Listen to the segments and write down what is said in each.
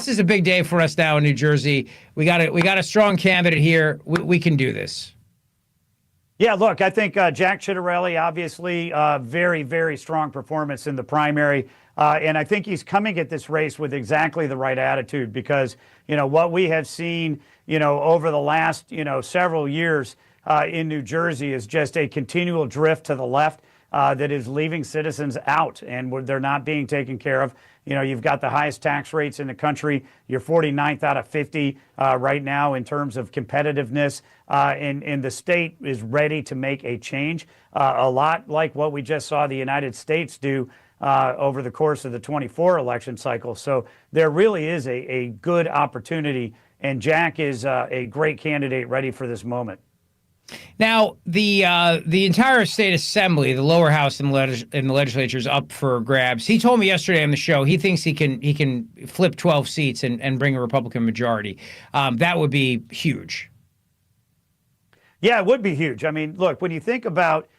this is a big day for us now in New Jersey. We got a strong candidate here. We can do this. Yeah, look, I think Jack Ciattarelli, obviously, very, very strong performance in the primary. And I think he's coming at this race with exactly the right attitude because, what we have seen, over the last, several years in New Jersey is just a continual drift to the left that is leaving citizens out and they're not being taken care of. You've got the highest tax rates in the country. You're 49th out of 50 right now in terms of competitiveness. And the state is ready to make a change, a lot like what we just saw the United States do over the course of the 24 election cycle. So there really is a good opportunity, and Jack is a great candidate ready for this moment. Now, the entire state assembly, the lower house and the legislature is up for grabs. He told me yesterday on the show he thinks he can flip 12 seats and bring a Republican majority. That would be huge. Yeah, it would be huge. I mean, look, when you think about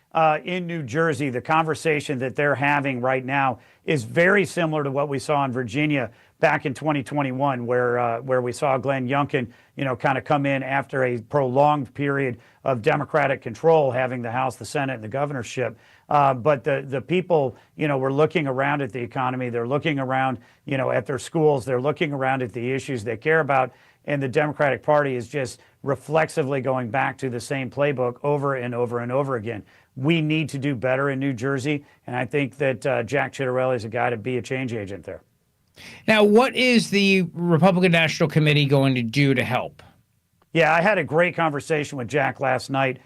in New Jersey, the conversation that they're having right now is very similar to what we saw in Virginia back in 2021, where we saw Glenn Youngkin, kind of come in after a prolonged period of Democratic control, having the House, the Senate, and the governorship. But the people, were looking around at the economy. They're looking around, at their schools. They're looking around at the issues they care about. And the Democratic Party is just reflexively going back to the same playbook over and over and over again. We need to do better in New Jersey. And I think that Jack Ciattarelli is a guy to be a change agent there. Now, what is the Republican National Committee going to do to help? Yeah, I had a great conversation with Jack last night.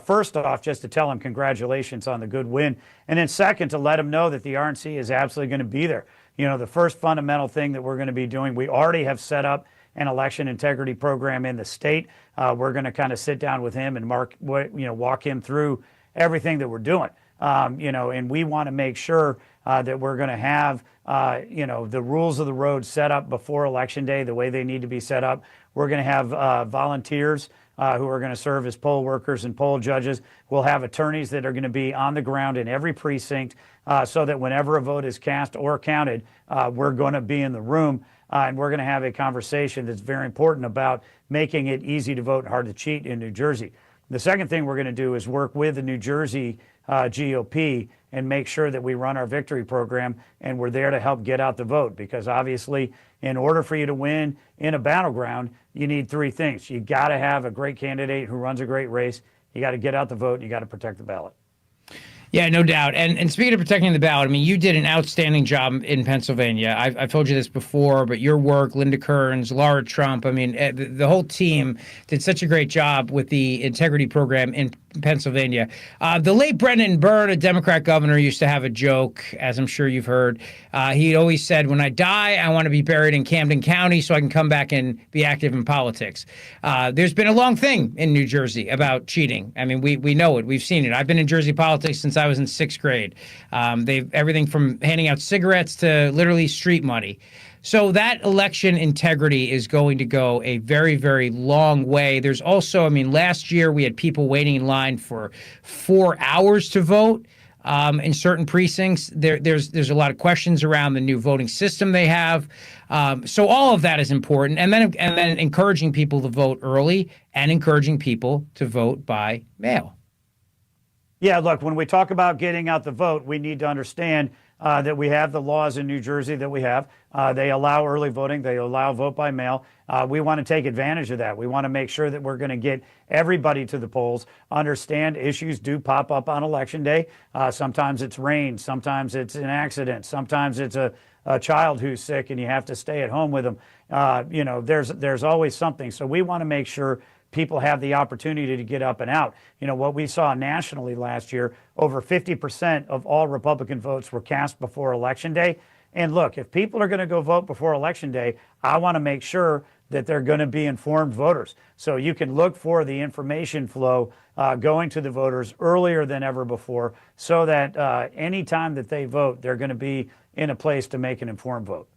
First off, just to tell him congratulations on the good win. And then second, to let him know that the RNC is absolutely going to be there. The first fundamental thing that we're going to be doing, we already have set up an election integrity program in the state. We're going to kind of sit down with him and walk him through everything that we're doing. And we want to make sure that we're going to have, the rules of the road set up before Election Day, the way they need to be set up. We're going to have volunteers who are going to serve as poll workers and poll judges. We'll have attorneys that are going to be on the ground in every precinct so that whenever a vote is cast or counted, we're going to be in the room. And we're going to have a conversation that's very important about making it easy to vote and hard to cheat in New Jersey. The second thing we're going to do is work with the New Jersey GOP and make sure that we run our victory program and we're there to help get out the vote. Because obviously, in order for you to win in a battleground, you need three things. You got to have a great candidate who runs a great race. You got to get out the vote and you got to protect the ballot. Yeah, no doubt. And speaking of protecting the ballot, I mean, you did an outstanding job in Pennsylvania. I've told you this before, but your work, Linda Kearns, Laura Trump, I mean, the whole team did such a great job with the integrity program in Pennsylvania. The late Brendan Byrne, a Democrat governor, used to have a joke, as I'm sure you've heard. He always said, when I die, I want to be buried in Camden County so I can come back and be active in politics. There's been a long thing in New Jersey about cheating. I mean, we know it. We've seen it. I've been in Jersey politics since I was in sixth grade. They've everything from handing out cigarettes to literally street money. So that election integrity is going to go a very, very long way. There's also, I mean, last year we had people waiting in line for 4 hours to vote in certain precincts. There's a lot of questions around the new voting system they have. So all of that is important. And then encouraging people to vote early and encouraging people to vote by mail. Yeah, look, when we talk about getting out the vote, we need to understand that we have the laws in New Jersey that we have. They allow early voting. They allow vote by mail. We want to take advantage of that. We want to make sure that we're going to get everybody to the polls. Understand issues do pop up on Election Day. Sometimes it's rain. Sometimes it's an accident. Sometimes it's a child who's sick and you have to stay at home with them. There's always something. So we want to make sure people have the opportunity to get up and out. What we saw nationally last year, over 50% of all Republican votes were cast before Election Day. And look, if people are going to go vote before Election Day, I want to make sure that they're going to be informed voters. So you can look for the information flow going to the voters earlier than ever before so that any time that they vote, they're going to be in a place to make an informed vote.